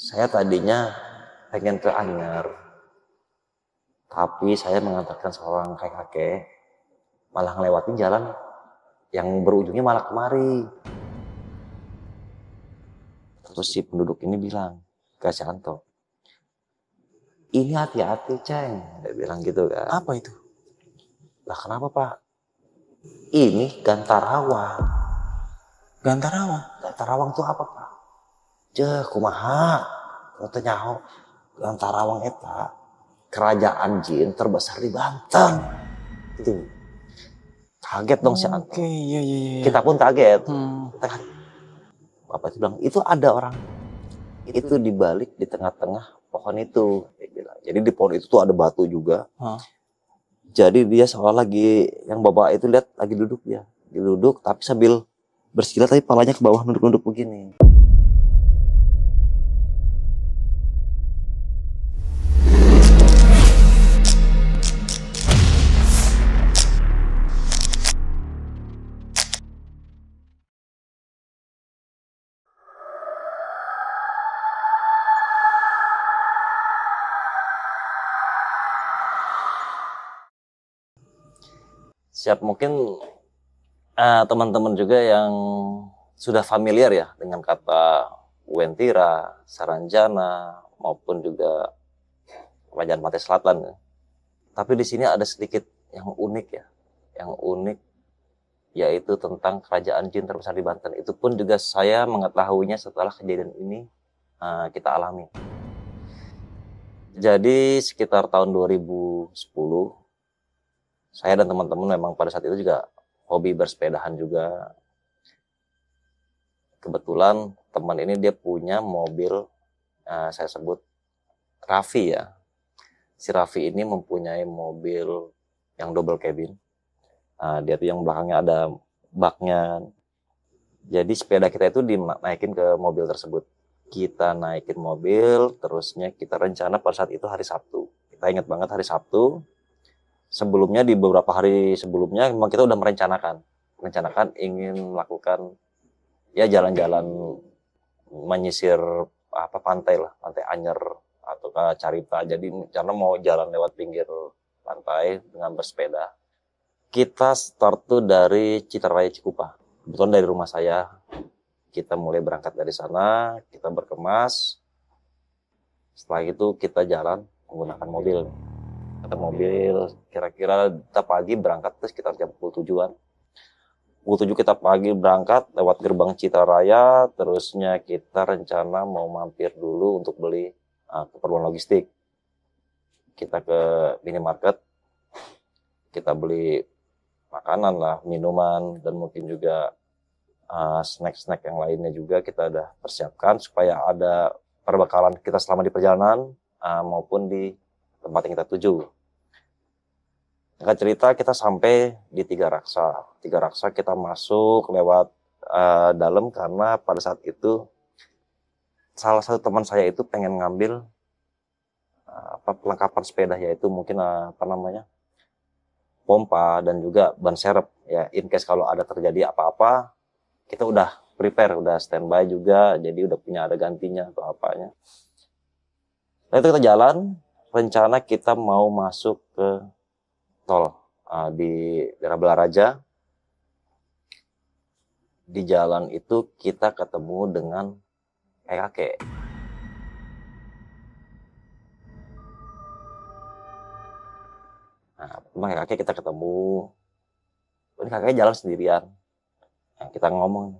Saya tadinya pengen ke Anyer, tapi saya mengantarkan seorang kakek-kakek malah ngelewatin jalan yang berujungnya malah kemari. Terus si penduduk ini bilang ke si Anto, "Ini hati-hati, Ceng." Dia bilang gitu kan. Apa itu? Lah kenapa, Pak? Ini Gantarawang. Gantarawang. Gantarawang tuh apa, Pak? Jeh, kumaha? Kata nyaho, Gantarawang eta kerajaan jin terbesar di Banten. Gitu. Kaget dong si Anto. Oke, iya. Kita pun kaget. Kita kan, Bapak itu bilang, itu ada orang. Itu dibalik di tengah-tengah pohon itu. Dia bilang. Jadi di pohon itu tuh ada batu juga. Jadi dia seolah lagi, yang bapak itu lihat lagi duduk dia. Duduk tapi sambil bersila tapi palanya ke bawah nunduk-nunduk begini. Siap, mungkin teman-teman juga yang sudah familiar ya dengan kata Wentira, Saranjana, maupun juga Kerajaan Pantai Selatan. Tapi di sini ada sedikit yang unik ya, yang unik yaitu tentang kerajaan jin terbesar di Banten. Itu pun juga saya mengetahuinya setelah kejadian ini kita alami. Jadi sekitar tahun 2010, saya dan teman-teman memang pada saat itu juga hobi bersepedahan juga. Kebetulan teman ini dia punya mobil, saya sebut Raffi ya. Si Raffi ini mempunyai mobil yang double cabin. Dia tuh yang belakangnya ada baknya. Jadi sepeda kita itu dinaikin ke mobil tersebut. Kita naikin mobil, terusnya kita rencana pada saat itu hari Sabtu. Kita ingat banget hari Sabtu. Sebelumnya di beberapa hari sebelumnya memang kita udah merencanakan ingin melakukan ya jalan-jalan menyisir pantai lah, pantai Anyer atau ke Carita. Jadi karena mau jalan lewat pinggir pantai dengan bersepeda. Kita start tuh dari Citaraya Cikupa. Kebetulan dari rumah saya. Kita mulai berangkat dari sana, kita berkemas. Setelah itu kita jalan menggunakan mobil. Mobil kira-kira kita pagi berangkat terus sekitar jam pukul 7-an. Pukul 7 kita pagi berangkat lewat gerbang Citaraya, terusnya kita rencana mau mampir dulu untuk beli keperluan logistik. Kita ke minimarket, kita beli makanan lah, minuman, dan mungkin juga snack-snack yang lainnya juga kita udah persiapkan supaya ada perbekalan kita selama di perjalanan maupun di tempat yang kita tuju. Singkat cerita kita sampai di Tiga Raksa. Tiga Raksa kita masuk lewat dalam karena pada saat itu salah satu teman saya itu pengen ngambil perlengkapan sepeda, yaitu mungkin pompa dan juga ban serep ya, in case kalau ada terjadi apa-apa kita udah prepare, udah standby juga, jadi udah punya ada gantinya atau apanya. Nah itu kita jalan, rencana kita mau masuk ke tol di daerah Belaraja. Di jalan itu kita ketemu dengan kakek. Nah, kakek kita ketemu. Ini kakeknya jalan sendirian. Nah, kita ngomong,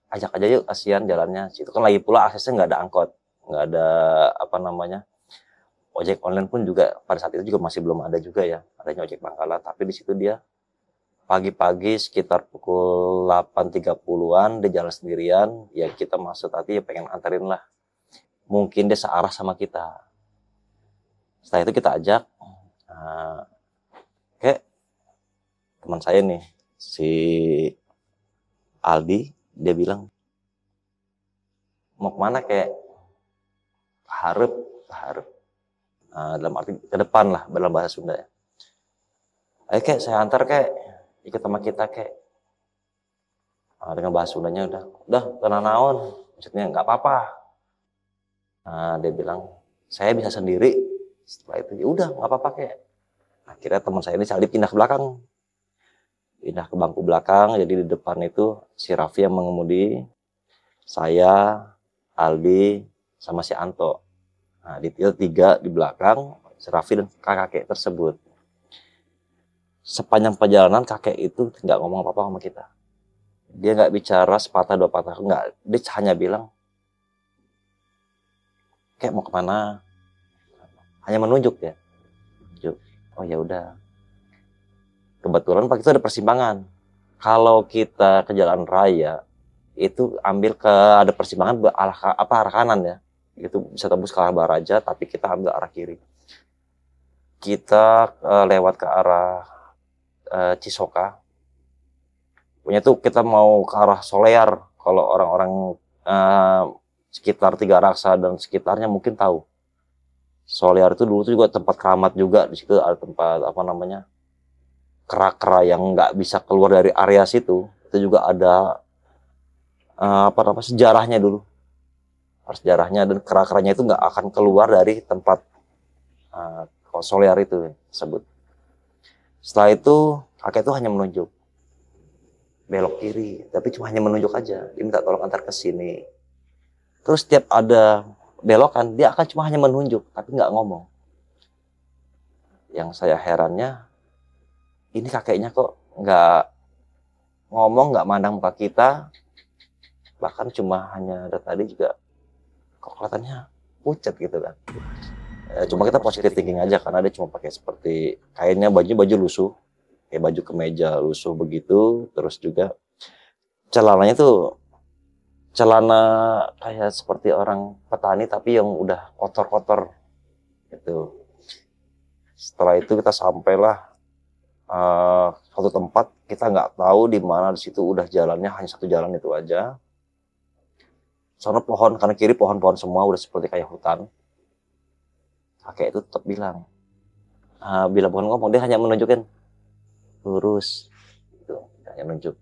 ajak aja yuk, kasihan jalannya. Situ kan lagi pula aksesnya nggak ada angkot, nggak ada ojek online pun juga pada saat itu juga masih belum ada juga ya, adanya ojek pangkalan. Tapi di situ dia pagi-pagi sekitar pukul 8.30-an dia jalan sendirian. Ya kita maksud hati ya pengen anterin lah. Mungkin dia searah sama kita. Setelah itu kita ajak, kayak teman saya nih, si Aldi, dia bilang, mau kemana kayak? Harep. Dalam arti ke depan lah, dalam bahasa Sunda ya. Ayo kayak saya antar kayak, ikut sama kita kayak. Dengan bahasa Sundanya udah tenang naon, maksudnya nggak apa-apa. Dia bilang, saya bisa sendiri. Setelah itu, ya udah nggak apa-apa kek. Akhirnya teman saya ini Saldi pindah ke belakang. Pindah ke bangku belakang, jadi di depan itu si Raffi yang mengemudi, saya, Aldi, sama si Anto. Nah, di tiga di belakang, si Raffi dan kakek tersebut. Sepanjang perjalanan kakek itu nggak ngomong apa-apa sama kita. Dia nggak bicara sepatah dua patah, nggak. Dia hanya bilang, kayak mau kemana? Hanya menunjuk ya. Oh ya udah. Kebetulan Pak itu ada persimpangan. Kalau kita ke jalan raya itu ambil ke ada persimpangan arah kanan ya. Itu bisa tembus ke arah Baraja, tapi kita ambil arah kiri. Kita lewat ke arah Cisoka. Punya tuh kita mau ke arah Solear. Kalau orang-orang sekitar Tiga Raksa dan sekitarnya mungkin tahu. Solear itu dulu tuh juga tempat keramat juga. Di situ ada tempat apa namanya? Kera-kera yang nggak bisa keluar dari area situ. Itu juga ada sejarahnya dulu. Sejarahnya dan kera-keranya itu nggak akan keluar dari tempat Solear itu tersebut. Setelah itu kakek itu hanya menunjuk belok kiri, tapi cuma hanya menunjuk aja. Dia minta tolong antar ke sini. Terus setiap ada belokan, dia akan cuma hanya menunjuk, tapi nggak ngomong. Yang saya herannya, ini kakeknya kok nggak ngomong, nggak mandang muka kita, bahkan cuma hanya ada tadi juga kok kelihatannya pucat gitu kan. Cuma kita positive thinking aja karena dia cuma pakai seperti kainnya baju lusuh, kayak baju kemeja lusuh begitu, terus juga celananya tuh celana kayak seperti orang petani tapi yang udah kotor-kotor gitu. Setelah itu kita sampailah suatu tempat, kita nggak tahu di mana, di situ udah jalannya hanya satu jalan itu aja. Soalnya pohon kanan kiri pohon-pohon semua udah seperti kayak hutan. Kakek itu tetap bilang, bila bukan ngomong, dia hanya menunjukin lurus, gitu, hanya nunjuk.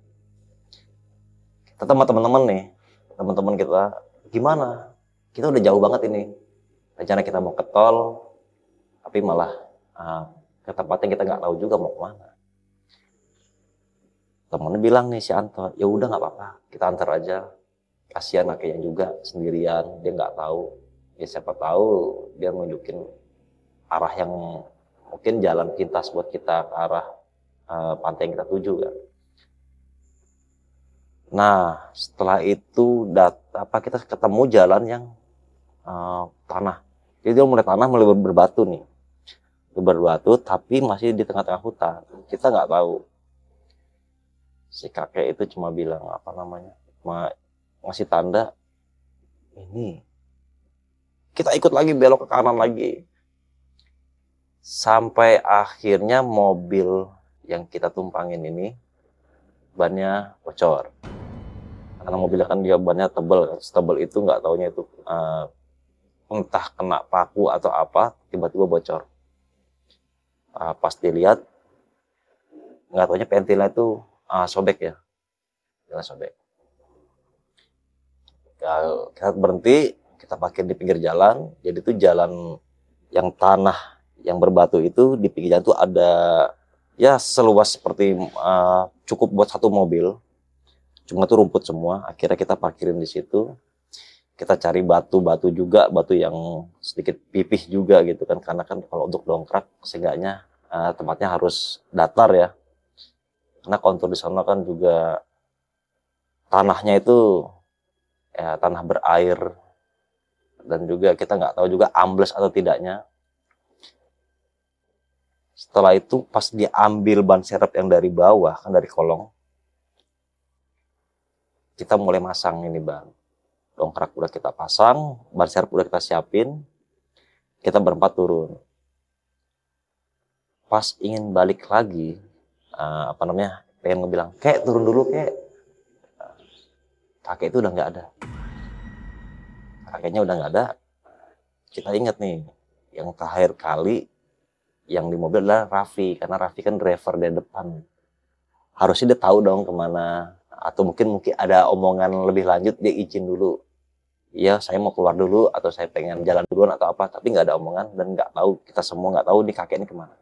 Kita teman-teman nih, teman-teman kita, gimana? Kita udah jauh banget ini. Rencana kita mau ke tol, tapi malah ke tempat yang kita nggak tahu juga mau kemana. Temennya bilang nih si Anto, ya udah nggak apa-apa, kita antar aja. Kasihan kakeknya juga sendirian, dia nggak tahu. Ya siapa tahu dia nunjukin arah yang mungkin jalan pintas buat kita ke arah pantai yang kita tuju kan. Nah setelah itu kita ketemu jalan yang tanah. Jadi dia mulai tanah mulai berbatu nih. Berbatu tapi masih di tengah-tengah hutan. Kita nggak tahu. Si kakek itu cuma bilang cuma ngasih tanda ini. Kita ikut lagi belok ke kanan lagi. Sampai akhirnya mobil yang kita tumpangin ini bannya bocor. Karena mobilnya kan dia bannya tebal, setebal itu nggak taunya itu entah kena paku atau apa, tiba-tiba bocor. Pas dilihat nggak taunya pentilnya itu sobek ya, sobek. Kita berhenti, kita parkir di pinggir jalan. Jadi itu jalan yang tanah yang berbatu itu di pinggir jalan itu ada ya seluas seperti cukup buat satu mobil. Cuma itu rumput semua. Akhirnya kita parkirin di situ. Kita cari batu-batu juga, batu yang sedikit pipih juga gitu kan. Karena kan kalau untuk dongkrak seenggaknya tempatnya harus datar ya. Karena kontur di sana kan juga tanahnya itu ya tanah berair. Dan juga kita nggak tahu juga ambles atau tidaknya. Setelah itu pas diambil ban serep yang dari bawah, kan dari kolong, kita mulai masang ini ban. Dongkrak udah kita pasang, ban serep udah kita siapin, kita berempat turun. Pas ingin balik lagi, pengen ngebilang, kek turun dulu kek. Kakek itu udah nggak ada. Kakeknya udah nggak ada. Kita ingat nih, yang terakhir kali yang di mobil adalah Raffi, karena Raffi kan driver di depan. Harusnya dia tahu dong kemana, atau mungkin ada omongan lebih lanjut, dia izin dulu iya saya mau keluar dulu atau saya pengen jalan duluan atau apa, tapi nggak ada omongan dan nggak tahu, kita semua nggak tahu nih kakek ini kemana.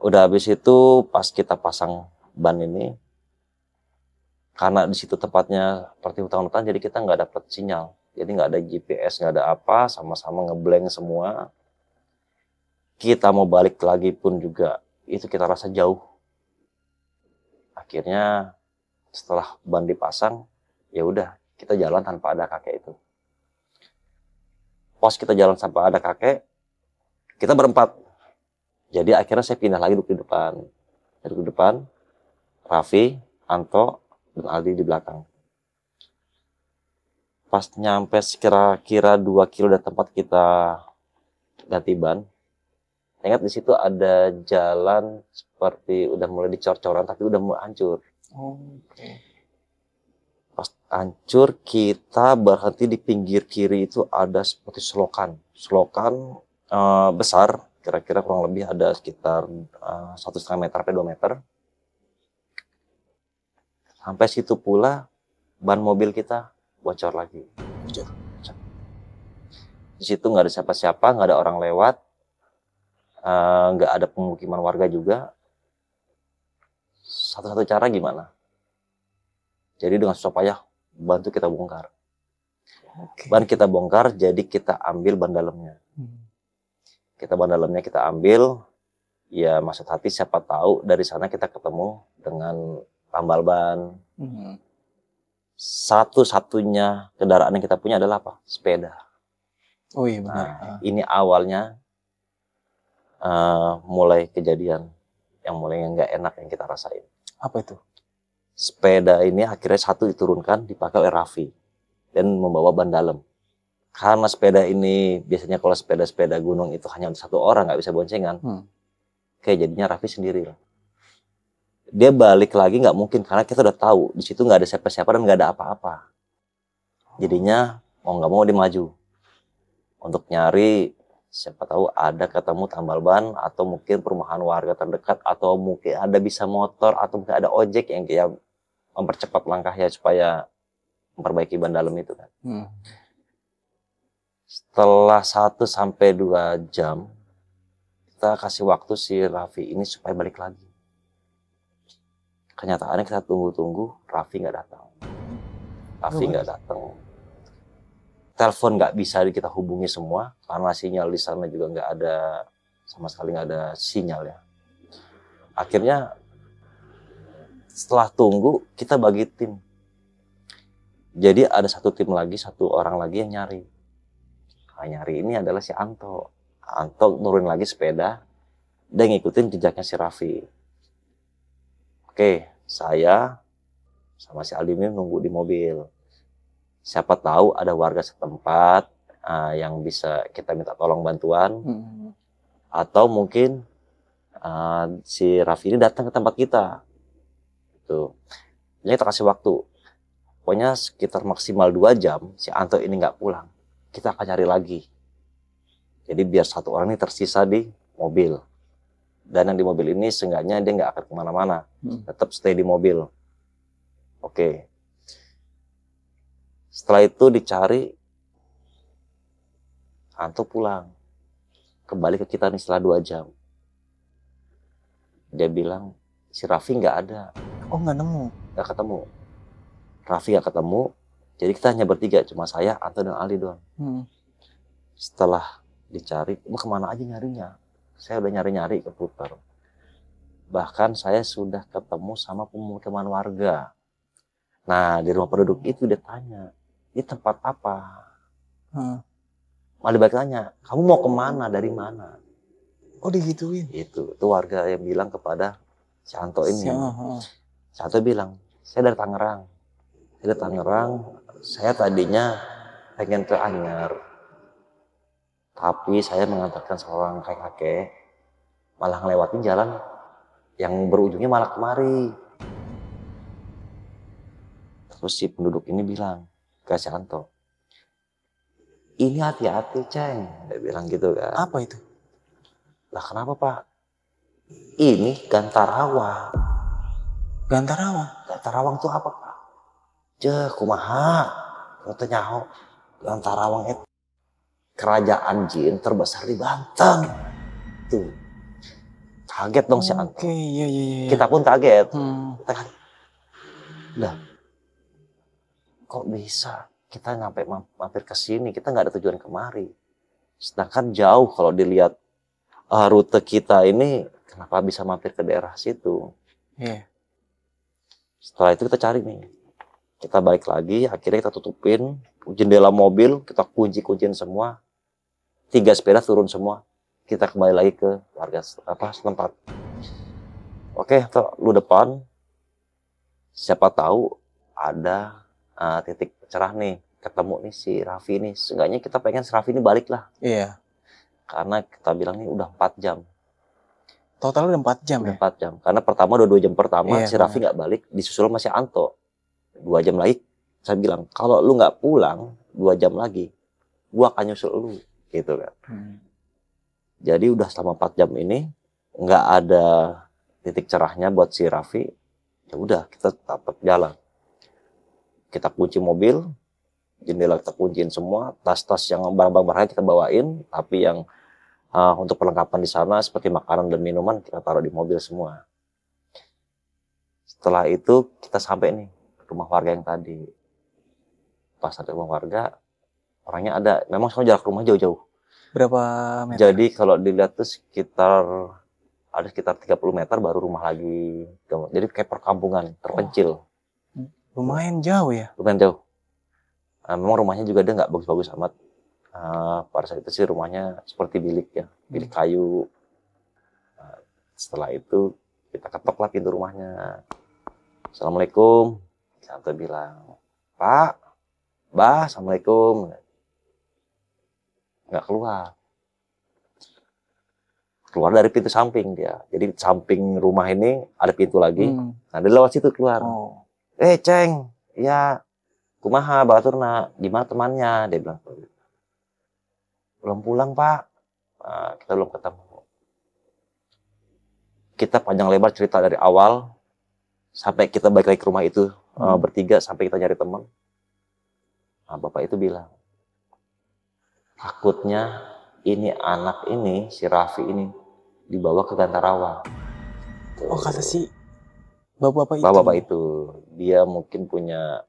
Udah habis itu pas kita pasang ban ini, karena di situ tempatnya seperti hutan-hutan, jadi kita nggak dapat sinyal, jadi nggak ada GPS, nggak ada apa, sama-sama ngeblank semua. Kita mau balik lagi pun juga itu kita rasa jauh. Akhirnya setelah ban dipasang, ya udah kita jalan tanpa ada kakek itu. Pas kita jalan tanpa ada kakek, kita berempat. Jadi akhirnya saya pindah lagi duduk di depan. Duduk di depan, Raffi, Anto, dan Aldi di belakang. Pas nyampe kira-kira 2 kilo dari tempat kita ganti ban, ingat di situ ada jalan seperti udah mulai dicor-coran tapi udah mulai hancur. Oke. Pas hancur kita berhenti di pinggir kiri itu ada seperti selokan besar, kira-kira kurang lebih ada sekitar 1,5 meter sampai 2 meter. Sampai situ pula ban mobil kita bocor lagi. Bocor. Di situ nggak ada siapa-siapa, nggak ada orang lewat. Nggak ada pemukiman warga juga. Satu-satu cara gimana? Jadi dengan susah payah ban itu kita bongkar. Oke. Ban kita bongkar, jadi kita ambil ban dalamnya. Ban dalamnya kita ambil, ya maksud hati siapa tahu dari sana kita ketemu dengan tambal ban. Satu-satunya kendaraan yang kita punya adalah apa? Sepeda. Oh iya benar. Nah, ini awalnya mulai kejadian yang mulai nggak enak yang kita rasain. Apa itu? Sepeda ini akhirnya satu diturunkan dipakai oleh Raffi dan membawa ban dalam. Karena sepeda ini biasanya kalau sepeda-sepeda gunung itu hanya satu orang, nggak bisa boncengan. Kayak jadinya Raffi sendiri lah. Dia balik lagi nggak mungkin karena kita udah tahu di situ nggak ada siapa-siapa dan nggak ada apa-apa. Jadinya mau nggak mau dia maju untuk nyari. Siapa tahu ada ketemu tambal ban atau mungkin perumahan warga terdekat atau mungkin ada bisa motor atau mungkin ada ojek yang kayak mempercepat langkahnya supaya memperbaiki ban dalam itu kan. Setelah 1-2 jam kita kasih waktu si Raffi ini supaya balik lagi. Kenyataannya kita tunggu-tunggu, Raffi nggak datang. Telepon nggak bisa kita hubungi semua karena sinyal di sana juga nggak ada, sama sekali nggak ada sinyal ya. Akhirnya setelah tunggu kita bagi tim. Jadi ada satu tim lagi, satu orang lagi yang nyari. Nah, nyari ini adalah si Anto. Anto nurunin lagi sepeda dan ngikutin jejaknya si Raffi. Oke, saya sama si Aldi ini nunggu di mobil. Siapa tahu ada warga setempat yang bisa kita minta tolong bantuan. Atau mungkin si Raffi ini datang ke tempat kita. Gitu. Jadi kita kasih waktu. Pokoknya sekitar maksimal 2 jam si Anto ini nggak pulang. Kita akan cari lagi. Jadi biar satu orang ini tersisa di mobil. Dan yang di mobil ini seenggaknya dia nggak akan kemana-mana. Tetap stay di mobil. Oke. Setelah itu dicari, Anto pulang. Kembali ke kita nih setelah 2 jam. Dia bilang, si Raffi nggak ada. Oh nggak nemu? Nggak ketemu. Raffi nggak ketemu. Jadi kita hanya bertiga, cuma saya, Anto, dan Aldi doang. Setelah dicari, kemana aja nyarinya? Saya udah nyari-nyari keputar. Bahkan saya sudah ketemu sama pemukiman warga. Nah, di rumah penduduk itu dia tanya, ini tempat apa? Malah balik tanya, kamu mau kemana, dari mana? Oh digituin? Itu warga yang bilang kepada si Anto ini. Si Anto bilang, saya dari Tangerang. Saya tadinya pengen ke Anyar. Tapi saya mengantarkan seorang kakek malah ngelewatin jalan yang berujungnya malah kemari. Terus si penduduk ini bilang ke si Anto, ini hati-hati Ceng, dia bilang gitu kan. Apa itu? Lah kenapa Pak? Ini Gantarawang. Gantarawang? Gantarawang tuh apa Pak? Kumaha. kata nyaho Gantarawang itu kerajaan jin terbesar di Banten. Tuh. Kaget dong si Anto. Oke, iya. Kita pun kaget. Kita kan, lah, kok bisa kita sampai mampir ke sini? Kita nggak ada tujuan kemari. Sedangkan jauh kalau dilihat rute kita ini, kenapa bisa mampir ke daerah situ? Iya. Setelah itu kita cari nih. Kita balik lagi, akhirnya kita tutupin jendela mobil, kita kunciin semua. 3 sepeda turun semua. Kita kembali lagi ke warga setempat. Oke, lu depan. Siapa tahu ada titik cerah nih, ketemu nih si Raffi nih. Seenggaknya kita pengen si Raffi ini balik lah. Iya. Karena kita bilang nih udah 4 jam. Total udah 4 jam Udah ya? 4 jam. Karena pertama udah 2 jam pertama Iya, si Raffi nggak balik, disusul masih Anto. 2 jam lagi saya bilang, kalau lu nggak pulang 2 jam lagi, gua akan nyusul lu, gitu kan. Jadi udah selama 4 jam ini nggak ada titik cerahnya buat si Raffi. Ya udah, kita tetap jalan. Kita kunci mobil, jendela kita kunciin semua, tas-tas yang barang-barang berharga kita bawain, tapi yang untuk perlengkapan di sana seperti makanan dan minuman kita taruh di mobil semua. Setelah itu kita sampai nih ke rumah warga yang tadi. Pas sampai rumah warga, orangnya ada. Memang soalnya jarak rumah jauh-jauh. Berapa meter? Jadi kalau dilihat tuh ada sekitar 30 meter baru rumah lagi. Jadi kayak perkampungan terpencil. Lumayan jauh ya? Lumayan jauh. Memang rumahnya juga dia nggak bagus-bagus amat. Pada saat itu sih rumahnya seperti bilik ya, bilik kayu. Setelah itu kita ketok lah pintu rumahnya. Assalamualaikum. Santo bilang, Pak, Bah, Assalamualaikum. Nggak keluar. Keluar dari pintu samping dia. Jadi samping rumah ini ada pintu lagi. Nah, dia lewat situ keluar. Ceng, ya, kumaha, baturna, gimana temannya? Dia bilang, belum pulang, Pak. Kita belum ketemu. Kita panjang lebar cerita dari awal, sampai kita balik lagi ke rumah itu, bertiga, sampai kita nyari teman. Nah, bapak itu bilang, takutnya ini anak ini, si Raffi ini, dibawa ke Gantarawang. Oh, kata si bapak-bapak itu? Bapak-bapak itu, dia mungkin punya,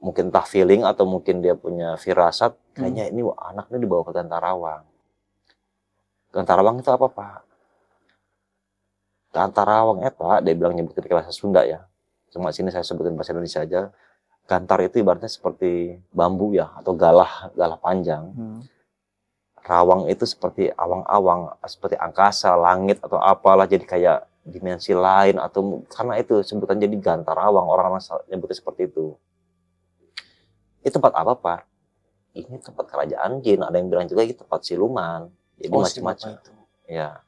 mungkin entah feeling atau mungkin dia punya firasat, kayaknya ini anaknya dibawa ke Gantarawang. Gantarawang itu apa, Pak? Gantarawang Pak, dia bilang nyebutin ke bahasa Sunda ya. Cuma sini saya sebutin bahasa Indonesia aja. Gantar itu ibaratnya seperti bambu ya, atau galah panjang. Rawang itu seperti awang-awang, seperti angkasa, langit atau apalah, jadi kayak dimensi lain, atau karena itu sebutan jadi Gantarawang, orang-orang nyebutnya seperti itu. Ini tempat apa, Pak? Ini tempat kerajaan jin, ada yang bilang juga ini tempat siluman. Jadi macam-macam. Ya.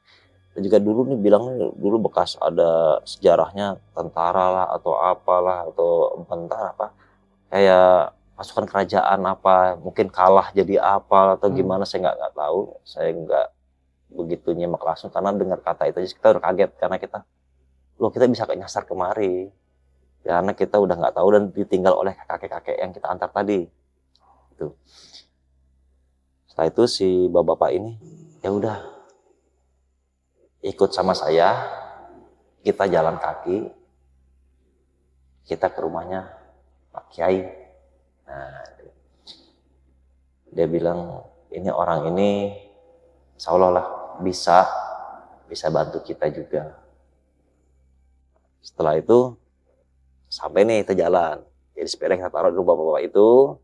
Dan juga dulu nih bilang dulu bekas ada sejarahnya tentara lah atau apalah atau bentar apa kayak pasukan kerajaan apa mungkin kalah jadi apa atau gimana saya nggak tahu, saya nggak begitu nyimak langsung karena dengar kata itu aja kita udah kaget karena kita bisa nyasar kemari karena kita udah nggak tahu dan ditinggal oleh kakek-kakek yang kita antar tadi itu. Setelah itu si bapak ini ya udah ikut sama saya, kita jalan kaki, kita ke rumahnya Pak Kiai. Nah, dia bilang ini orang ini insya Allah lah bisa bantu kita juga. Setelah itu sampai nih kita jalan. Jadi sepeda kita taruh di rumah bapak itu,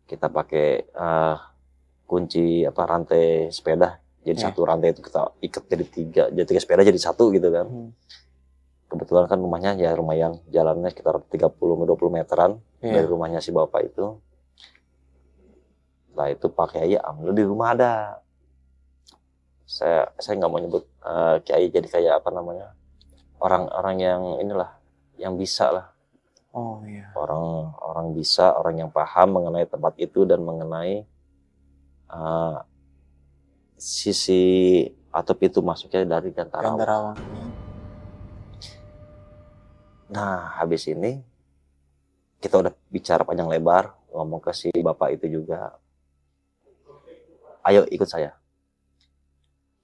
kita pakai kunci rantai sepeda. Jadi satu rantai itu kita ikat jadi 3, jadi 3 sepeda jadi 1 gitu kan. Kebetulan kan rumahnya ya lumayan, jalannya sekitar 30-20 meteran dari rumahnya si bapak itu. Setelah itu Pak Kiai ambil di rumah ada. Saya nggak mau nyebut Kiai jadi kayak orang-orang yang inilah, yang bisa lah. Oh iya. Orang bisa, orang yang paham mengenai tempat itu dan mengenai sisi atau pintu masuknya dari Gantarawang. Nah, habis ini kita udah bicara panjang lebar, ngomong ke si bapak itu juga, ayo ikut saya.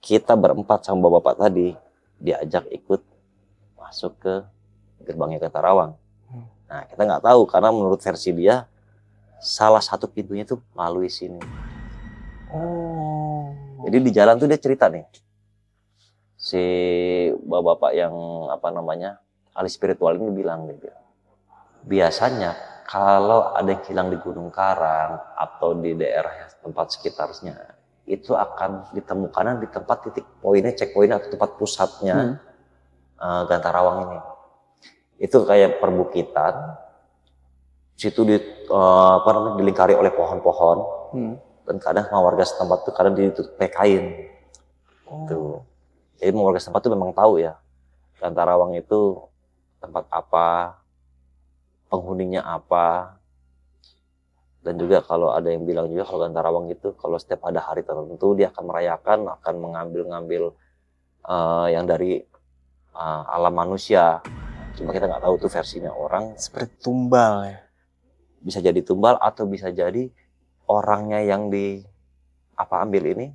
Kita berempat sama bapak tadi diajak ikut masuk ke gerbangnya ke Tarawang. Nah, kita nggak tahu karena menurut versi dia salah satu pintunya tuh melalui sini. Oh. Jadi di jalan tuh dia cerita nih, si bapak-bapak yang apa namanya ahli spiritual ini bilang gitu. Biasanya kalau ada yang hilang di Gunung Karang atau di daerah tempat sekitarnya, itu akan ditemukan di tempat titik poinnya, check poinnya atau tempat pusatnya Gantarawang ini. Itu kayak perbukitan, situ apa namanya, dilingkari oleh pohon-pohon, dan kadang sama warga setempat tuh kadang ditutup pakai kain. Tuh. Jadi warga setempat tuh memang tahu ya, Gantarawang itu tempat apa, penghuninya apa. Dan juga kalau ada yang bilang juga kalau Gantarawang itu kalau setiap ada hari tertentu dia akan merayakan, akan mengambil yang dari alam manusia. Cuma kita nggak tahu tuh versinya orang. Seperti tumbal ya. Bisa jadi tumbal atau bisa jadi orangnya yang ambil ini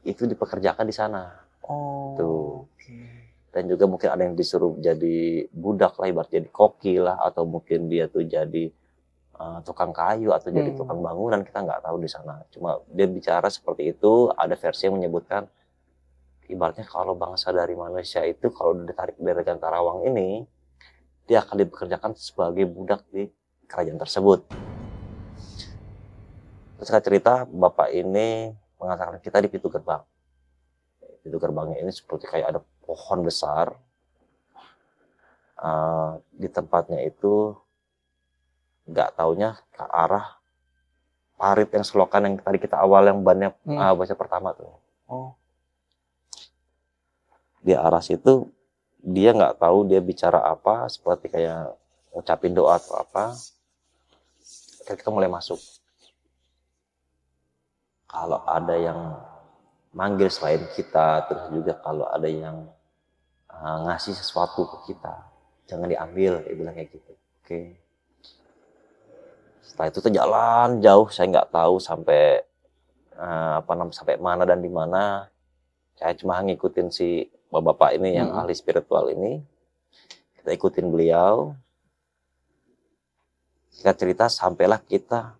itu dipekerjakan di sana. Oh. Tuh. Okay. Dan juga mungkin ada yang disuruh jadi budak lah, ibarat jadi koki lah, atau mungkin dia tuh jadi tukang kayu atau jadi tukang bangunan, kita nggak tahu di sana. Cuma dia bicara seperti itu. Ada versi yang menyebutkan ibaratnya kalau bangsa dari manusia itu kalau ditarik dari Gantarawang ini, dia akan dipekerjakan sebagai budak di kerajaan tersebut. Terus saya cerita, bapak ini mengatakan kita di pintu gerbang. Pintu gerbangnya ini seperti kayak ada pohon besar. Di tempatnya itu nggak taunya ke arah parit yang selokan yang tadi kita awal yang bannya baca pertama tuh. Oh. Di arah situ dia nggak tahu dia bicara apa, seperti kayak ngucapin doa atau apa. Kita mulai masuk. Kalau ada yang manggil selain kita, terus juga kalau ada yang ngasih sesuatu ke kita, jangan diambil, dia bilang kayak gitu. Oke. Setelah itu tuh jalan jauh, saya nggak tahu sampai sampai mana dan di mana. Saya cuma ngikutin si bapak ini yang ahli spiritual ini. Kita ikutin beliau. Singkat cerita, sampailah kita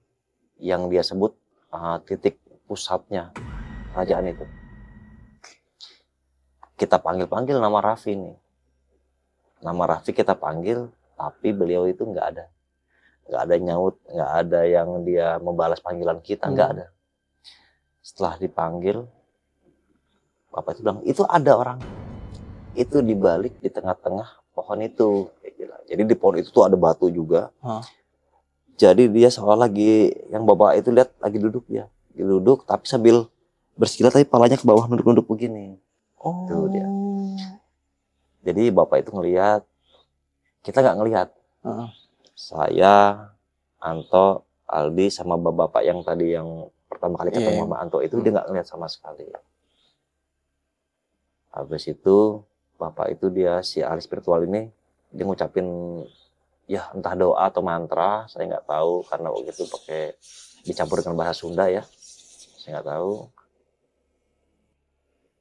yang dia sebut titik pusatnya kerajaan itu. Kita panggil-panggil nama Raffi nih. Nama Raffi kita panggil, tapi beliau itu nggak ada. Nggak ada nyaut, nggak ada yang dia membalas panggilan kita, nggak ada. Setelah dipanggil, bapak itu bilang, itu ada orang. Itu dibalik di tengah-tengah pohon itu. Jadi di pohon itu tuh ada batu juga. Jadi dia seolah lagi, yang bapak itu lihat lagi duduk dia. Dia duduk tapi sambil bersilat tapi palanya ke bawah nunduk-nunduk begini. Oh. Tuh dia. Jadi bapak itu ngelihat, kita nggak ngelihat. Saya, Anto, Aldi sama bapak yang tadi yang pertama kali ketemu sama Anto itu dia nggak ngelihat sama sekali. Habis itu bapak itu dia si ahli spiritual ini dia ngucapin ya entah doa atau mantra, saya nggak tahu karena waktu itu pakai dicampur dengan bahasa Sunda ya, saya nggak tahu.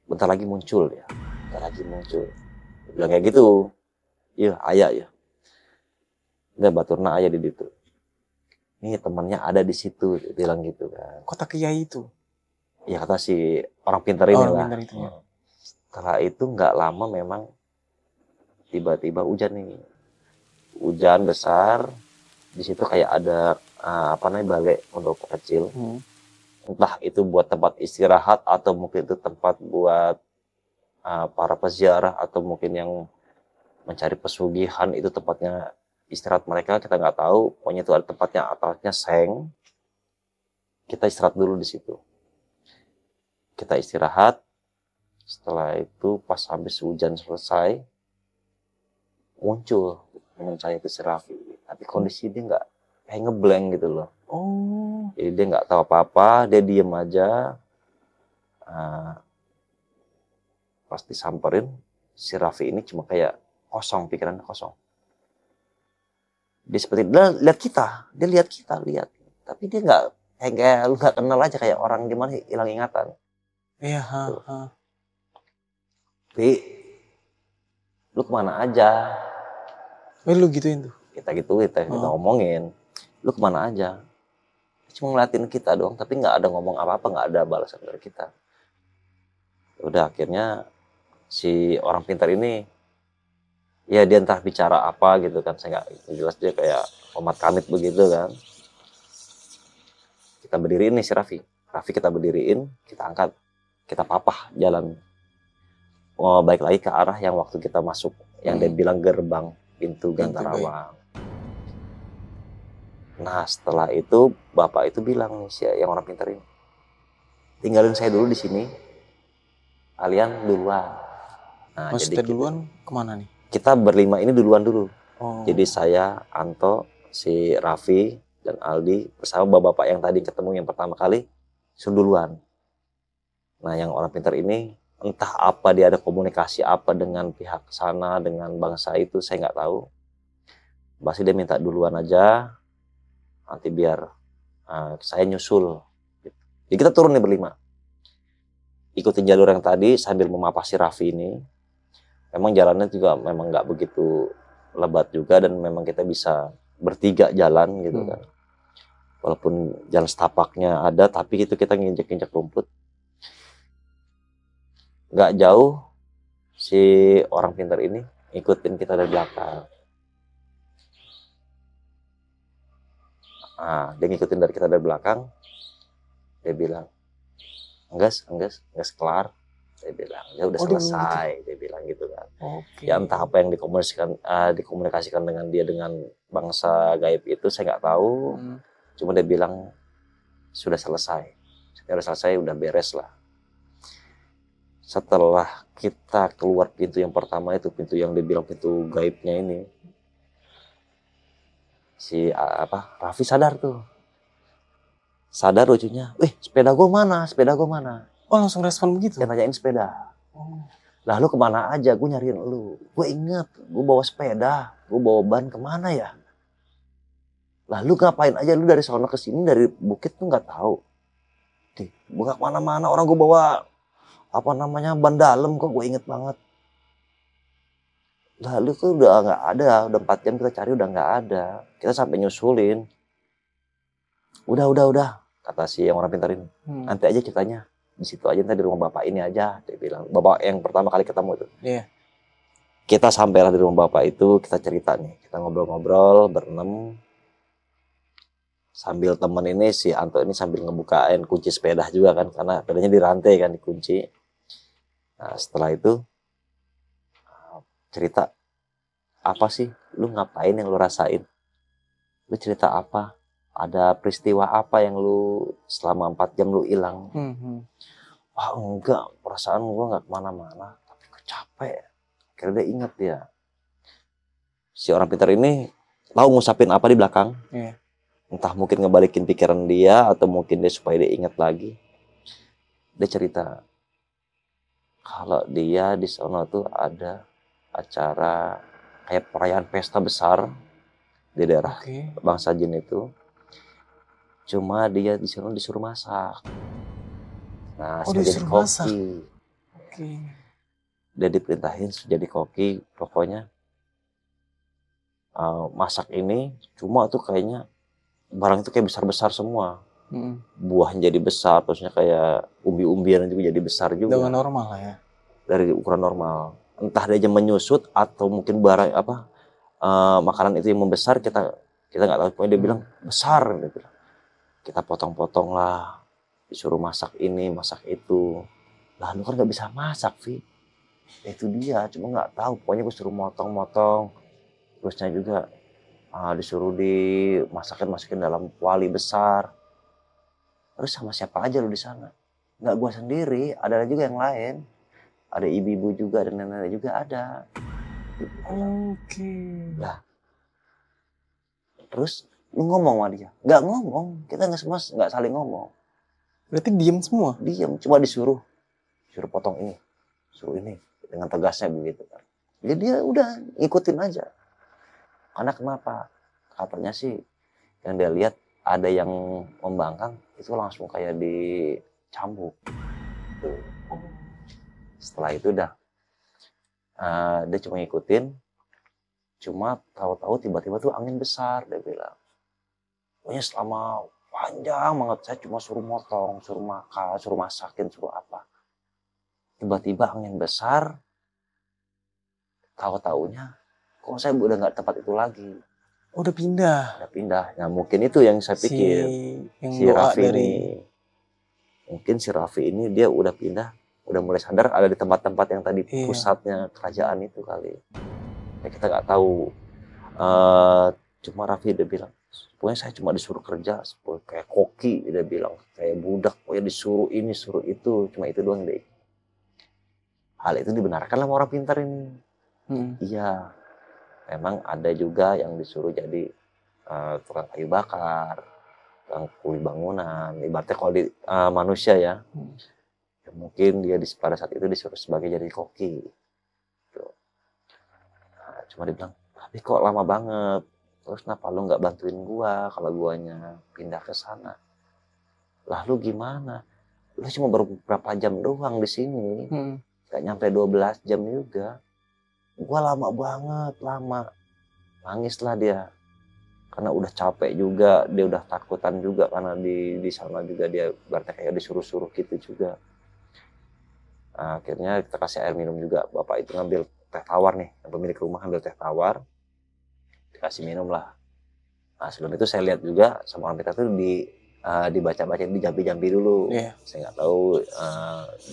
Bentar lagi muncul ya, bentar lagi muncul. Dia bilang kayak gitu, iya ayah ya. Dia baturna ayah di situ. Nih temannya ada di situ, dia bilang gitu kan. Kota Kiai itu? Ya kata si orang pintar ini lah. Pintar itu, ya. Setelah itu nggak lama memang tiba-tiba hujan nih. Hujan besar, di situ kayak ada balai untuk kecil. Entah itu buat tempat istirahat atau mungkin itu tempat buat para peziarah atau mungkin yang mencari pesugihan, itu tempatnya istirahat mereka, kita nggak tahu. Pokoknya itu ada tempatnya, atasnya seng. Kita istirahat dulu di situ. Kita istirahat. Setelah itu pas habis hujan selesai, muncul teman saya itu si Raffi. Tapi kondisi dia nggak kayak ngeblank gitu loh. Oh. Jadi dia nggak tahu apa-apa, dia diem aja. Pas disamperin, si Raffi ini cuma kayak kosong, pikirannya kosong. Dia seperti dia lihat kita, tapi dia nggak kayak lu nggak kenal aja, kayak orang gimana hilang ingatan. Iya, Bi, lu kemana aja? lu gituin tuh. Kita ngomongin, lu kemana aja? Cuma ngeliatin kita doang, tapi nggak ada ngomong apa-apa, nggak ada balasan dari kita. Udah akhirnya si orang pintar ini, ya dia entah bicara apa gitu kan, saya nggak jelas, dia kayak komat kamit begitu kan. Kita berdiriin nih si Raffi kita berdiriin, kita angkat, kita papah jalan. Oh, balik lagi ke arah yang waktu kita masuk, yang dia bilang gerbang pintu Gantarawang. Nah setelah itu bapak itu bilang nih, si yang orang pintar ini, tinggalin saya dulu di sini, kalian duluan. Nah, maksudnya duluan kemana nih? Kita berlima ini duluan dulu. Jadi saya, Anto, si Raffi, dan Aldi bersama bapak-bapak yang tadi ketemu yang pertama kali suruh duluan. Nah yang orang pintar ini entah apa, dia ada komunikasi apa dengan pihak sana, dengan bangsa itu, saya nggak tahu. Pasti dia minta duluan aja, nanti biar saya nyusul. Jadi kita turun nih berlima, ikutin jalur yang tadi sambil memapasi Raffi ini. Memang jalannya juga memang nggak begitu lebat juga, dan memang kita bisa bertiga jalan gitu kan. Walaupun jalan setapaknya ada, tapi itu kita nginjek-injek rumput. Nggak jauh si orang pintar ini ikutin kita dari belakang. Nah, dia ngikutin dari kita dari belakang. Dia bilang, enggak kelar. Dia bilang, ya udah selesai. Dia bilang gitu kan. Ya entah apa yang dikomunikasikan dengan dia dengan bangsa gaib itu, saya nggak tahu. Cuma dia bilang sudah selesai. Udah beres lah. Setelah kita keluar pintu yang pertama itu, pintu yang dibilang pintu gaibnya ini, si Raffi sadar lucunya, sepeda gue mana? Oh langsung respon begitu? Dia nanyain sepeda. Lah lu kemana aja? Gue nyariin lu. Gue inget, gue bawa sepeda, gue bawa ban kemana ya? Lah lu ngapain aja? Lu dari sana ke sini, dari bukit tuh nggak tahu. Gue nggak kemana-mana, orang gue bawa ban dalam kok, gue inget banget. Lalu tuh udah nggak ada, udah 4 jam kita cari udah nggak ada. Kita sampai nyusulin. Udah, kata si yang orang pintar ini. Nanti aja ceritanya, di situ aja, nanti di rumah bapak ini aja, dia bilang. Bapak yang pertama kali ketemu itu. Iya. Kita sampailah di rumah bapak itu, kita cerita nih, kita ngobrol-ngobrol berenam. Sambil temen ini, si Anto ini sambil ngebukain kunci sepeda juga kan, karena sepedanya dirantai kan, dikunci. Nah setelah itu cerita, apa sih lu ngapain yang lu rasain, lu cerita apa, ada peristiwa apa yang lu selama 4 jam lu hilang. Wah enggak, perasaan gua nggak kemana-mana, tapi gue capek. Akhirnya dia inget ya, si orang pintar ini tahu ngusapin apa di belakang. Entah mungkin ngebalikin pikiran dia, atau mungkin dia supaya dia ingat lagi. Dia cerita kalau dia di sana tuh ada acara kayak perayaan pesta besar di daerah bangsa jin itu. Cuma dia di sana disuruh masak. Nah, jadi koki. Dia diperintahin jadi koki, pokoknya masak ini. Cuma tuh kayaknya barang itu kayak besar-besar semua. Buahnya jadi besar, terusnya kayak umbi-umbian juga jadi besar juga. Dengan normal lah ya. Dari ukuran normal. Entah dia aja menyusut atau mungkin barang makanan itu yang membesar, kita nggak tahu. Pokoknya dia bilang besar, dia bilang. Kita potong-potong lah, disuruh masak ini, masak itu. Lah lu kan nggak bisa masak, Vi. Itu dia, cuma nggak tahu. Pokoknya gue suruh motong-motong. Terusnya juga disuruh masukin dalam kuali besar. Terus sama siapa aja lu di sana? Nggak gue sendiri, ada juga yang lain. Ada ibu-ibu juga, dan nenek-nenek juga ada. Lah, terus lu ngomong sama dia? Nggak ngomong, kita nggak saling ngomong. Berarti diem semua? Diem, cuma suruh potong ini, suruh ini, dengan tegasnya begitu kan. Jadi dia udah ngikutin aja. Karena kenapa? katanya sih yang dia lihat ada yang membangkang itu langsung kayak dicambuk. Setelah itu udah dia cuma ngikutin, cuma tahu-tahu tiba-tiba tuh angin besar, dia bilang. Pokoknya selama panjang banget saya cuma suruh motong, suruh makan, suruh masakin, suruh apa. Tiba-tiba angin besar, tahu-taunya kok saya udah nggak tempat itu lagi. Udah pindah. Udah pindah. Nah mungkin itu yang saya pikir. Si Raffi ini. Mungkin si Raffi ini dia udah pindah, udah mulai sadar ada di tempat-tempat yang tadi pusatnya kerajaan itu kali. Ya kita nggak tahu. Cuma Raffi dia bilang, pokoknya saya cuma disuruh kerja, kayak koki dia bilang, kayak budak, pokoknya disuruh ini, suruh itu, cuma itu doang deh. Hal itu dibenarkan sama orang pintar ini. Iya, memang ada juga yang disuruh jadi tukang kayu bakar, tukang kuli bangunan, ibaratnya kalau di manusia ya, ya mungkin dia pada saat itu disuruh sebagai jadi koki. Gitu. Nah, cuma dia bilang, tapi kok lama banget. Terus kenapa lu nggak bantuin gua kalau guanya pindah ke sana? Lah lu gimana? Lu cuma beberapa jam doang di sini. Gak nyampe 12 jam juga. Gua lama banget, lama. Nangislah dia. Karena udah capek juga, dia udah takutan juga karena di sana juga dia berarti kayak disuruh-suruh gitu juga. Nah, akhirnya kita kasih air minum juga. Bapak itu ngambil teh tawar nih, pemilik rumah ngambil teh tawar. Dikasih minum lah. Nah sebelum itu saya lihat juga sama orang kita tuh dibaca-baca, dijampi-jampi dulu. Saya nggak tahu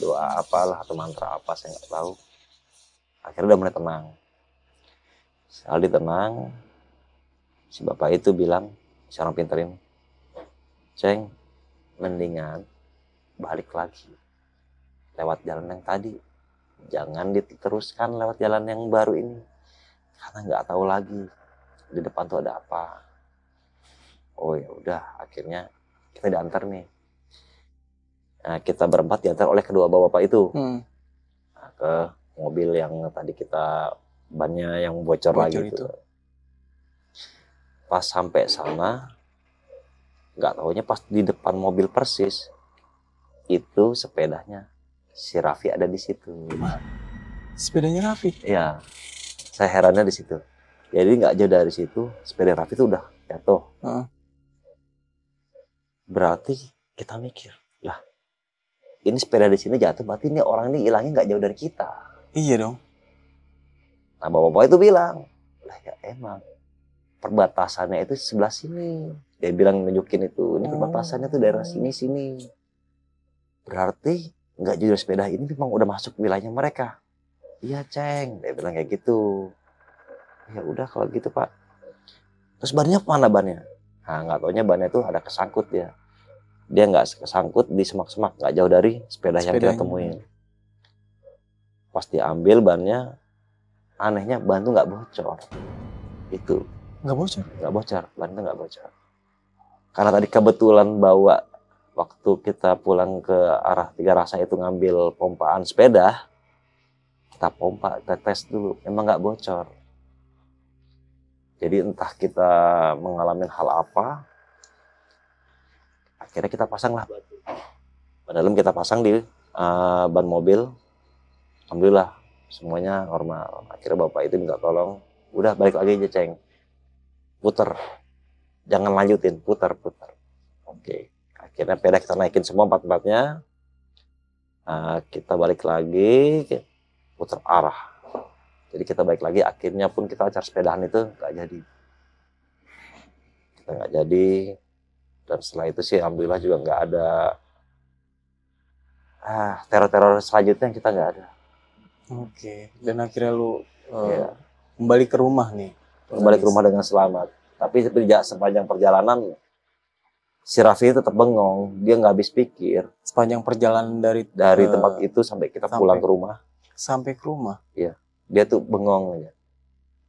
doa apalah atau mantra apa, saya nggak tahu. Akhirnya udah mulai tenang. Sekali tenang, si bapak itu bilang, si orang pintar ini, Ceng, mendingan balik lagi lewat jalan yang tadi. Jangan diteruskan lewat jalan yang baru ini, karena nggak tahu lagi di depan tuh ada apa. Oh ya udah, akhirnya kita diantar nih. Nah, kita berempat diantar oleh kedua bapak-bapak itu nah, ke mobil yang tadi kita bannya yang bocor lagi itu. Pas sampai sana, nggak taunya pas di depan mobil persis itu sepedanya si Raffi ada di situ. Sepedanya Raffi? Iya, saya herannya di situ. Jadi nggak jauh dari situ, sepeda Raffi itu udah jatuh. Berarti kita mikir, lah ini sepeda di sini jatuh, berarti ini orang ini hilangnya nggak jauh dari kita. Iya dong. Nah bapak-bapak itu bilang, lah ya emang perbatasannya itu sebelah sini. Dia bilang nunjukin itu, ini perbatasannya tuh daerah sini. Berarti nggak jauh dari sepeda ini memang udah masuk wilayahnya mereka. Iya Ceng, dia bilang kayak gitu. Ya udah kalau gitu Pak. Terus bannya mana bannya? Nah nggak taunya bannya itu ada kesangkut dia. Dia nggak kesangkut di semak-semak, nggak jauh dari sepeda yang kita temuin. Pas diambil bannya, anehnya ban tuh nggak bocor. Itu. Nggak bocor? Nggak bocor, ban itu nggak bocor. Karena tadi kebetulan bawa waktu kita pulang ke arah Tiga Rasa itu ngambil pompaan sepeda, kita pompa, kita tes dulu, emang nggak bocor. Jadi entah kita mengalami hal apa, akhirnya kita pasang lah batu. Dalam kita pasang di ban mobil, alhamdulillah semuanya normal. Akhirnya bapak itu minta tolong, udah balik lagi aja Ceng, puter, jangan lanjutin, puter. Oke, akhirnya sepeda kita naikin semua empat-empatnya, kita balik lagi, puter arah. Jadi kita balik lagi, akhirnya pun kita acara sepedahan itu nggak jadi. Kita nggak jadi, dan setelah itu sih alhamdulillah juga nggak ada teror-teror selanjutnya kita nggak ada. Oke, dan akhirnya lu kembali ke rumah nih. Kembali ke rumah dengan selamat. Tapi sepanjang perjalanan, si Raffi tetap bengong, dia nggak habis pikir. Sepanjang perjalanan dari tempat itu sampai kita pulang ke rumah. Sampai ke rumah? Iya. Dia tuh bengong aja.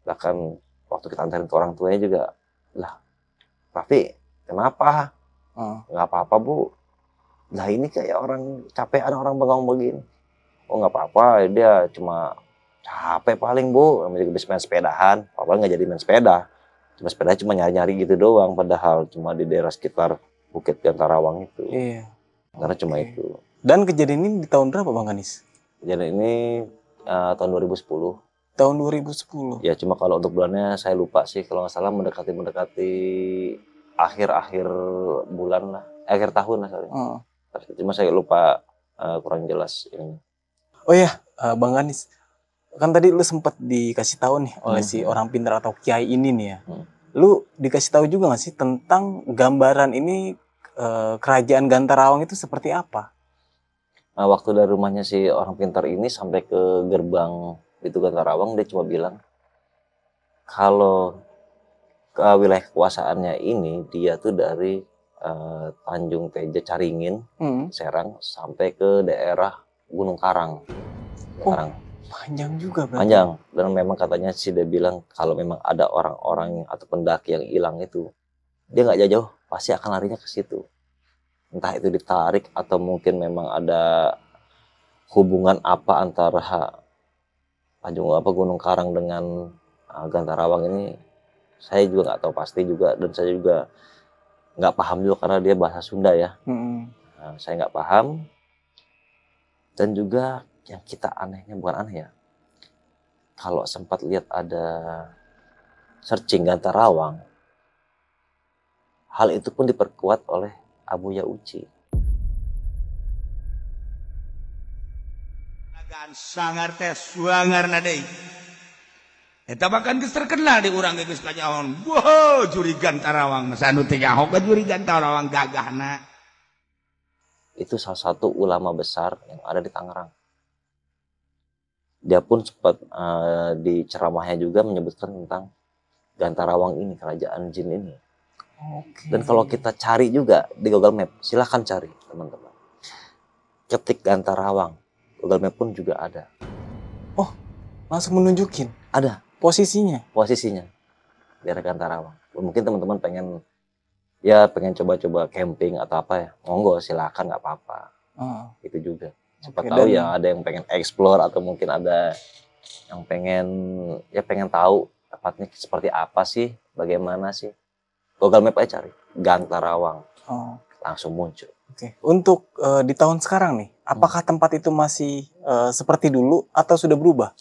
Bahkan waktu kita antarin ke orang tuanya juga, lah Raffi kenapa? Nggak apa-apa Bu. Lah ini kayak orang capean, orang bengong begini. Oh nggak apa-apa, dia cuma capek paling Bu. Namanya juga main sepedahan, apa nggak jadi main sepeda. Cuma sepeda cuma nyari-nyari gitu doang, padahal cuma di daerah sekitar Bukit Gantarawang itu. Iya. Karena cuma Oke. itu. Dan kejadian ini di tahun berapa Bang Ganis? Jadi ini tahun 2010. Tahun 2010. Ya cuma kalau untuk bulannya saya lupa sih, kalau nggak salah mendekati akhir-akhir bulan lah, akhir tahun lah sorry. Oh. Cuma saya lupa, kurang jelas ini. Oh ya, Bang Ganis, kan tadi lu sempat dikasih tahu nih oleh si orang pintar atau kiai ini nih ya. Lu dikasih tahu juga nggak sih tentang gambaran ini kerajaan Gantarawang itu seperti apa? Waktu dari rumahnya si orang pintar ini sampai ke gerbang itu Gantarawang, dia cuma bilang kalau ke wilayah kekuasaannya ini dia tuh dari Tanjung Teja Caringin, Serang sampai ke daerah Gunung Karang. Karang. Panjang juga berarti. Panjang, dan memang katanya sih dia bilang kalau memang ada orang-orang atau pendaki yang hilang itu, dia nggak jauh-jauh, pasti akan larinya ke situ. Entah itu ditarik atau mungkin memang ada hubungan apa antara Gunung Karang dengan Gantarawang ini, saya juga nggak tahu pasti juga, dan saya juga nggak paham juga karena dia bahasa Sunda ya. Saya nggak paham. Dan juga yang kita anehnya, bukan aneh ya, kalau sempat lihat ada searching Gantarawang, hal itu pun diperkuat oleh Abuya Uci. Sangar teh suangar nadei. Eta bahkan geus terkenal di urang geus kanyaon. Wow, juri Gantarawang masanu teh nyaho ka juri Gantarawang gagahna. Itu salah satu ulama besar yang ada di Tangerang. Dia pun sempat di ceramahnya juga menyebutkan tentang Gantarawang ini, kerajaan jin ini. Dan kalau kita cari juga di Google Map, silahkan cari teman-teman. Ketik Gantarawang, Google Map pun juga ada. Oh, langsung menunjukin? Ada. Posisinya? Posisinya. Daerah Gantarawang. Mungkin teman-teman pengen coba-coba camping atau apa ya, monggo silakan, nggak apa-apa. Itu juga. Siapa tahu ya ada yang pengen explore atau mungkin ada yang pengen tahu tepatnya seperti apa sih, bagaimana sih. Google Map aja cari Gantarawang. Langsung muncul. Oke. Untuk di tahun sekarang nih, apakah tempat itu masih seperti dulu atau sudah berubah?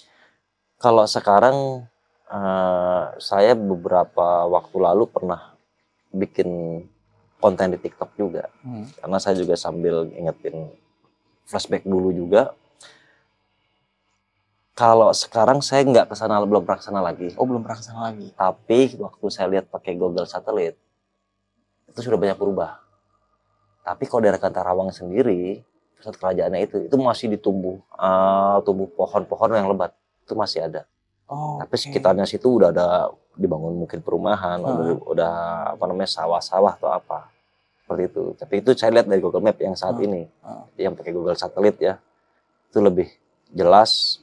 Kalau sekarang saya beberapa waktu lalu pernah bikin konten di TikTok juga. Karena saya juga sambil ingetin flashback dulu juga. Kalau sekarang saya nggak kesana, belum pernah kesana lagi. Oh, belum pernah kesana lagi. Tapi waktu saya lihat pakai Google satelit, itu sudah banyak berubah. Tapi kalau daerah Gantarawang sendiri, pusat kerajaannya itu masih ditumbuh pohon-pohon yang lebat, itu masih ada. Tapi sekitarnya situ udah ada dibangun mungkin perumahan, udah sawah-sawah atau apa seperti itu. Tapi itu saya lihat dari Google Map yang saat ini, yang pakai Google satelit ya, itu lebih jelas.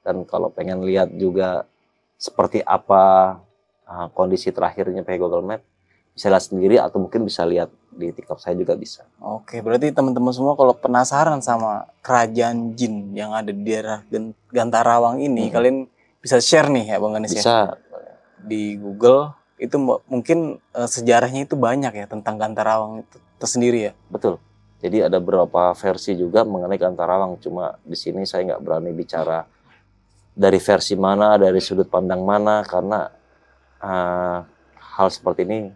Dan kalau pengen lihat juga seperti apa kondisi terakhirnya pakai Google Map, bisa lihat sendiri atau mungkin bisa lihat di TikTok saya juga bisa. Oke, berarti teman-teman semua kalau penasaran sama kerajaan jin yang ada di daerah Gantarawang ini, kalian bisa share nih ya Bang Ganis ya? Bisa. Di Google itu mungkin sejarahnya itu banyak ya tentang Gantarawang itu tersendiri ya? Betul. Jadi ada beberapa versi juga mengenai Gantarawang. Cuma di sini saya nggak berani bicara dari versi mana, dari sudut pandang mana, karena hal seperti ini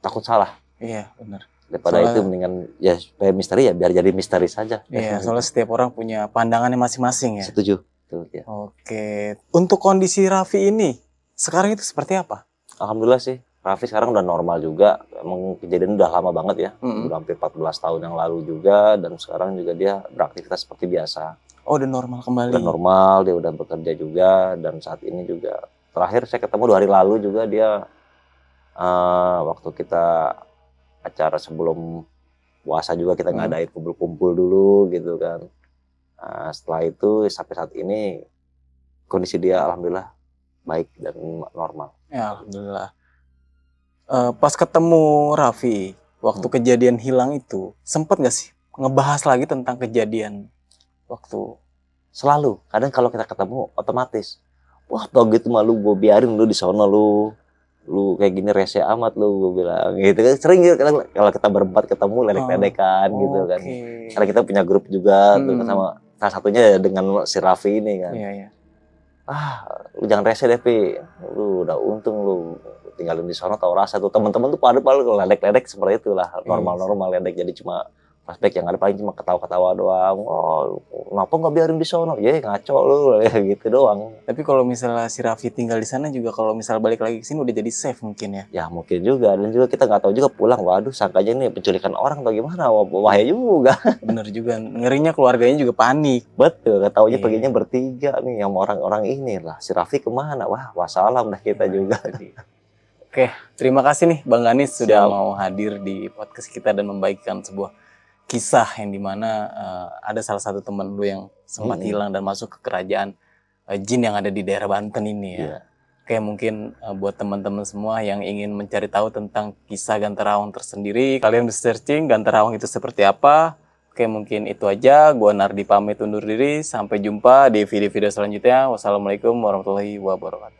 takut salah. Iya, benar. Daripada itu mendingan ya supaya misteri ya biar jadi misteri saja. Iya, soalnya setiap orang punya pandangannya masing-masing ya. Setuju. Betul, ya. Oke. Untuk kondisi Raffi ini sekarang itu seperti apa? Alhamdulillah sih, Raffi sekarang udah normal juga. Emang kejadian udah lama banget ya. Udah hampir 14 tahun yang lalu juga, dan sekarang juga dia beraktivitas seperti biasa. Oh, udah normal kembali. Udah normal, dia udah bekerja juga, dan saat ini juga terakhir saya ketemu 2 hari lalu juga dia waktu kita acara sebelum puasa juga kita ngadain kumpul-kumpul dulu gitu kan. Setelah itu sampai saat ini kondisi dia alhamdulillah baik dan normal. Ya, alhamdulillah. Pas ketemu Raffi waktu kejadian hilang itu, sempat gak sih ngebahas lagi tentang kejadian waktu? Selalu, kadang kalau kita ketemu otomatis, wah tau gitu malu gue biarin lu di sana lu, lu kayak gini rese amat lu, gue bilang gitu kan. Sering gitu kalau kita berempat ketemu ledek-ledekan gitu kan. Karena kita punya grup juga tuh sama salah satunya ya dengan si Raffi ini kan. Iya. Lu jangan rese deh Pi, lu udah untung lu tinggalin di sono tahu rasa tuh. Teman-teman tuh pada ledek-ledek seperti itulah, normal-normal ledek, jadi cuma flashback yang ada paling cuma ketawa-ketawa doang. Oh, kenapa nggak biarin di sono? Ya ngaco lu gitu doang. Tapi kalau misalnya si Raffi tinggal di sana juga, kalau misal balik lagi ke sini udah jadi safe mungkin ya? Ya mungkin juga, dan juga kita nggak tahu juga pulang. Waduh, sangkanya ini penculikan orang atau gimana? Bahaya juga. Bener juga, ngerinya keluarganya juga panik. Betul, nggak taunya perginya bertiga nih yang orang-orang ini lah. Si Raffi kemana? Wah, wassalam dah kita juga. Oke, terima kasih nih Bang Ganis sudah mau hadir di podcast kita dan membagikan sebuah kisah yang dimana ada salah satu teman lu yang sempat hilang dan masuk ke kerajaan jin yang ada di daerah Banten ini ya. Oke, mungkin buat teman-teman semua yang ingin mencari tahu tentang kisah Gantarawang tersendiri, kalian bisa searching Gantarawang itu seperti apa. Oke, mungkin itu aja. Gua Nardi pamit undur diri. Sampai jumpa di video-video selanjutnya. Wassalamualaikum warahmatullahi wabarakatuh.